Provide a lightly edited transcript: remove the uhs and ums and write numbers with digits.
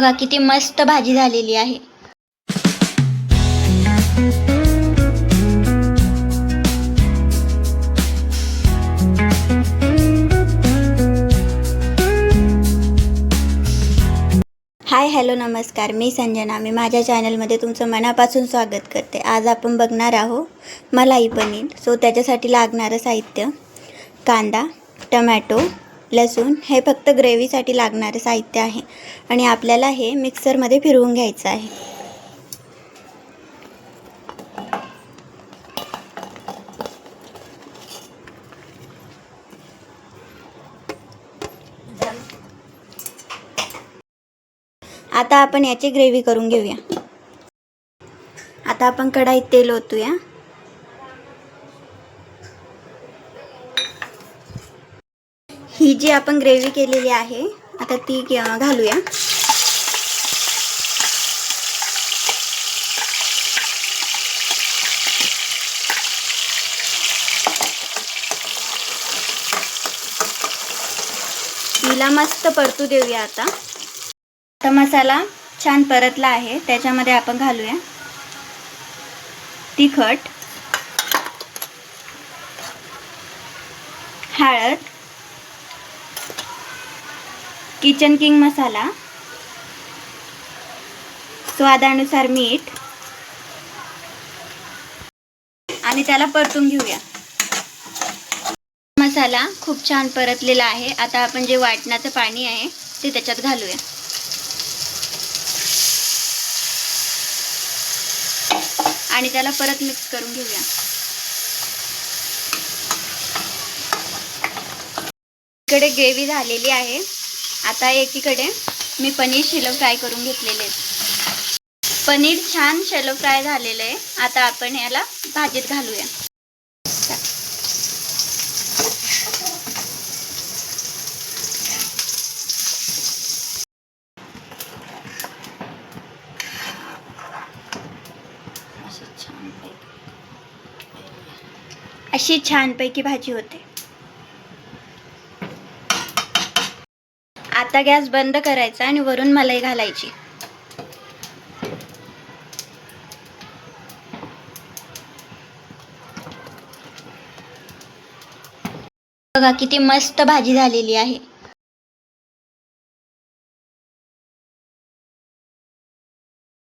बघा किती मस्त भाजी झालेली आहे। हाय हॅलो नमस्कार, मी संजना। मी माझ्या चॅनलमध्ये तुमचं मनापासून स्वागत करते। आज आपण बघणार आहोत मलाई पनीर। सो त्याच्यासाठी लागणारं साहित्य कांदा, टोमॅटो, लसूण हे फक्त ग्रेव्हीसाठी लागणारे साहित्य आहे आणि आपल्याला हे मिक्सरमध्ये फिरवून घ्यायचं आहे। आता आपण याची ग्रेव्ही करून घेऊया। आता आपण कढईत तेल ओतूया। ही जी आपण ग्रेव्ही केलेली आहे आता ती घालूया। हिला मस्त परतू देऊया। आता मसाला छान परतला आहे, त्याच्यामध्ये आपण घालूया तिखट, हळद, किचन किंग मसाला, स्वादानुसार मीठ आणि त्याला परतून घेऊया। मसाला खूप छान परतलेला आहे। आता आपण जे वाटणाचं पाणी आहे ते त्याच्यात घालूया आणि त्याला परत मिक्स करून घेऊया। इकडे ग्रेव्ही झालेली आहे। आता एकीकडे मी पनीर शॅलो फ्राय करून घेतलेले आहे। पनीर छान शॅलो फ्राय झालेले आहे। आता आपण याला भाजीत घालूया। अशी छानपैकी भाजी होते। आता गॅस बंद करायचा आणि वरून मलाई घालायची। बघा किती मस्त भाजी झालेली आहे।